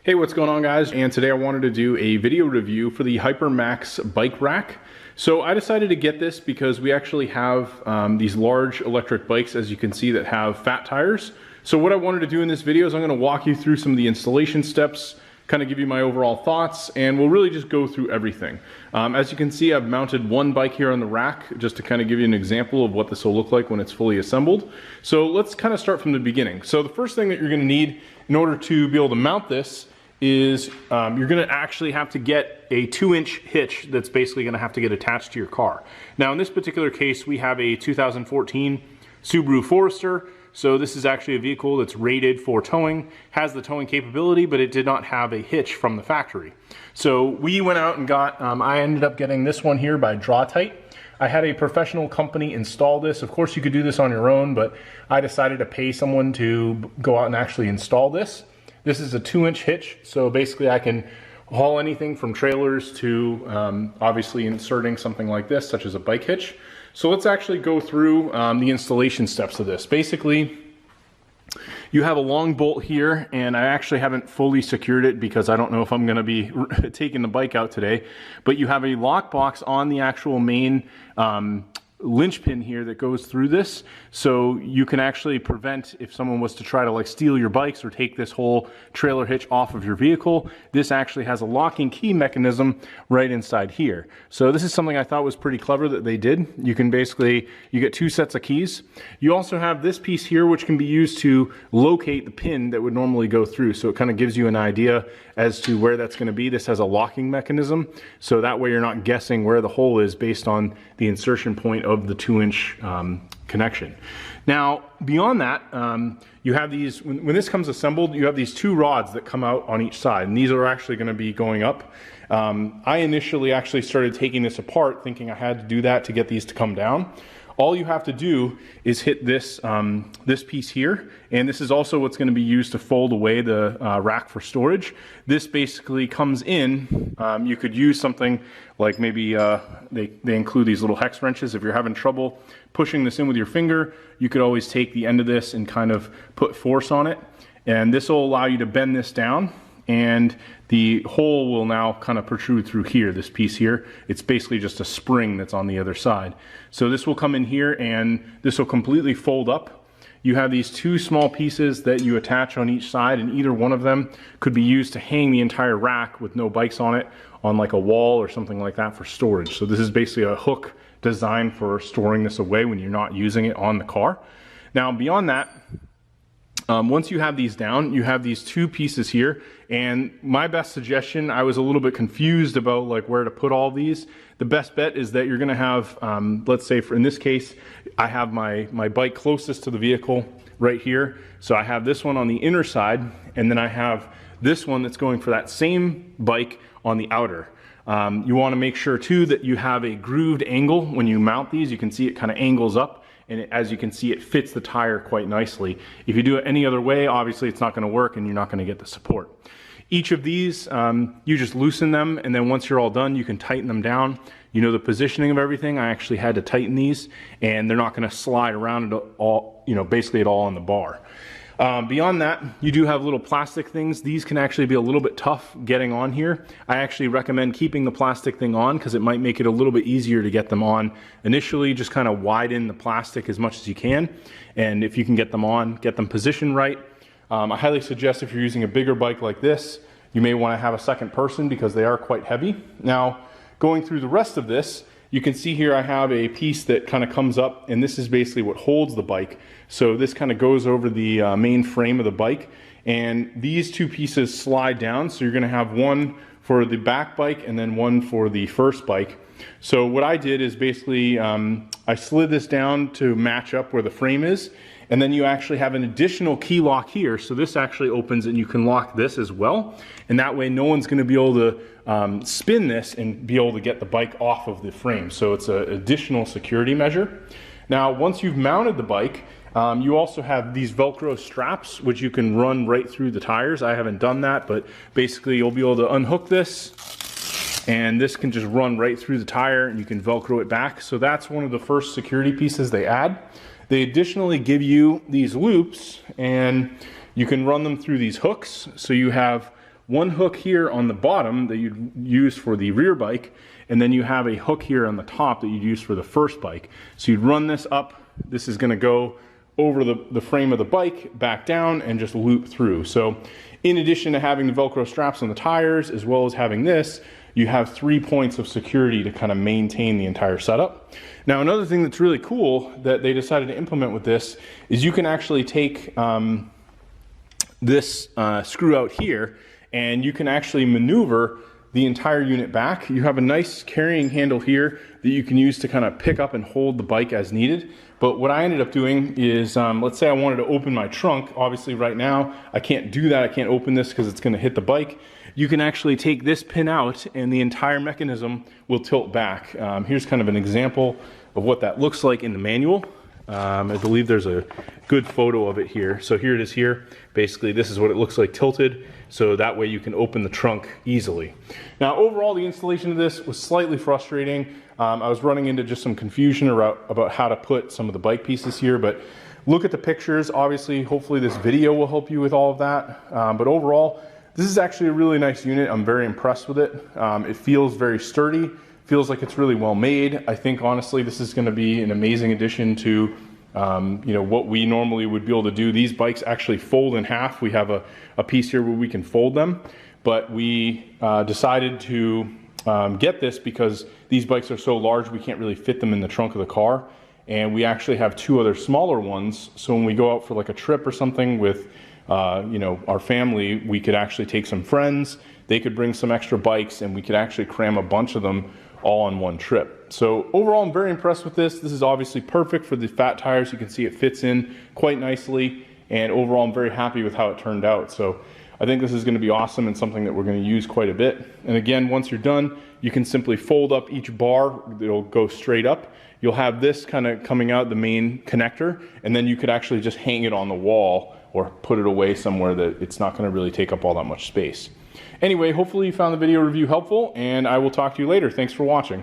Hey, what's going on, guys? And today I wanted to do a video review for the HYPERAX bike rack. So I decided to get this because we actually have these large electric bikes, as you can see, that have fat tires. So what I wanted to do in this video is I'm going to walk you through some of the installation steps, kind of give you my overall thoughts, and we'll really just go through everything. As you can see, I've mounted one bike here on the rack just to kind of give you an example of what this will look like when it's fully assembled. So let's kind of start from the beginning. So the first thing that you're going to need in order to be able to mount this is you're going to actually have to get a 2-inch hitch that's basically going to have to get attached to your car. Now in this particular case, we have a 2014 Subaru Forester. So this is actually a vehicle that's rated for towing, has the towing capability, but it did not have a hitch from the factory. So we went out and got, I ended up getting this one here by Draw-Tite. I had a professional company install this. Of course you could do this on your own, but I decided to pay someone to go out and actually install this. This is a 2-inch hitch, so basically I can haul anything from trailers to obviously inserting something like this, such as a bike hitch. So let's actually go through the installation steps of this. Basically, you have a long bolt here, and I actually haven't fully secured it because I don't know if I'm going to be taking the bike out today, but you have a lock box on the actual main linchpin here that goes through this, so you can actually prevent if someone was to try to like steal your bikes or take this whole trailer hitch off of your vehicle. This actually has a locking key mechanism right inside here. So this is something I thought was pretty clever that they did. You can basically, you get 2 sets of keys. You also have this piece here which can be used to locate the pin that would normally go through, so it kind of gives you an idea as to where that's going to be. This has a locking mechanism, so that way you're not guessing where the hole is based on the insertion point of the 2-inch connection. Now beyond that, you have these, when this comes assembled, you have these 2 rods that come out on each side, and these are actually going to be going up. I initially actually started taking this apart thinking I had to do that to get these to come down. All you have to do is hit this this piece here, and this is also what's going to be used to fold away the rack for storage. This basically comes in. You could use something like maybe they include these little hex wrenches. If you're having trouble pushing this in with your finger, you could always take the end of this and kind of put force on it, and this will allow you to bend this down, and the hole will now kind of protrude through here, this piece here. It's basically just a spring that's on the other side. So this will come in here and this will completely fold up. You have these 2 small pieces that you attach on each side, and either one of them could be used to hang the entire rack with no bikes on it on like a wall or something like that for storage. So this is basically a hook designed for storing this away when you're not using it on the car. Now beyond that, once you have these down, you have these 2 pieces here, and my best suggestion, I was a little bit confused about like where to put all these. The best bet is that you're going to have, let's say in this case, I have my bike closest to the vehicle right here. So I have this one on the inner side, and then I have this one that's going for that same bike on the outer. You want to make sure too that you have a grooved angle when you mount these. You can see it kind of angles up, and as you can see, it fits the tire quite nicely. If you do it any other way, obviously it's not going to work and you're not going to get the support. Each of these, you just loosen them, and then once you're all done, you can tighten them down. You know the positioning of everything. I actually had to tighten these, and they're not going to slide around at all, you know, basically at all on the bar. Beyond that, you do have little plastic things. These can actually be a little bit tough getting on here. I actually recommend keeping the plastic thing on because it might make it a little bit easier to get them on. Initially, just kind of widen the plastic as much as you can, and if you can get them on, get them positioned right. I highly suggest if you're using a bigger bike like this, you may want to have a second person because they are quite heavy. Now, going through the rest of this, you can see here I have a piece that kind of comes up, and this is basically what holds the bike. So this kind of goes over the main frame of the bike, and these 2 pieces slide down. So you're going to have one for the back bike and then one for the first bike. So what I did is basically I slid this down to match up where the frame is, and then you actually have an additional key lock here. So this actually opens and you can lock this as well, and that way no one's going to be able to spin this and be able to get the bike off of the frame. So it's an additional security measure. Now once you've mounted the bike, you also have these Velcro straps which you can run right through the tires. I haven't done that, but basically you'll be able to unhook this, and this can just run right through the tire and you can Velcro it back. So that's one of the first security pieces they add. They additionally give you these loops, and you can run them through these hooks. So you have one hook here on the bottom that you'd use for the rear bike, and then you have a hook here on the top that you'd use for the first bike. So you'd run this up, this is gonna go over the frame of the bike, back down, and just loop through. So in addition to having the Velcro straps on the tires, as well as having this, you have 3 points of security to kind of maintain the entire setup. Now, another thing that's really cool that they decided to implement with this is you can actually take this screw out here, and you can actually maneuver the entire unit back. You have a nice carrying handle here that you can use to kind of pick up and hold the bike as needed. But what I ended up doing is, let's say I wanted to open my trunk. Obviously right now, I can't do that. I can't open this because it's gonna hit the bike. You can actually take this pin out and the entire mechanism will tilt back. Here's kind of an example of what that looks like in the manual. I believe there's a good photo of it here. So here it is here. Basically, this is what it looks like tilted. So that way you can open the trunk easily. Now, overall, the installation of this was slightly frustrating. I was running into just some confusion about how to put some of the bike pieces here, but look at the pictures. Obviously, hopefully this video will help you with all of that. But overall, this is actually a really nice unit. I'm very impressed with it. It feels very sturdy. Feels like it's really well made. I think honestly this is going to be an amazing addition to what we normally would be able to do. These bikes actually fold in half. We have a piece here where we can fold them, but we decided to get this because these bikes are so large we can't really fit them in the trunk of the car, and we actually have 2 other smaller ones, so when we go out for like a trip or something with our family, we could actually take some friends, they could bring some extra bikes, and we could actually cram a bunch of them all on one trip. So overall, I'm very impressed with this. This is obviously perfect for the fat tires. You can see it fits in quite nicely, and overall, I'm very happy with how it turned out. So I think this is going to be awesome and something that we're going to use quite a bit. And again, once you're done, you can simply fold up each bar. It'll go straight up. You'll have this kind of coming out, the main connector, and then you could actually just hang it on the wall or put it away somewhere that it's not going to really take up all that much space. Anyway, hopefully you found the video review helpful, and I will talk to you later. Thanks for watching.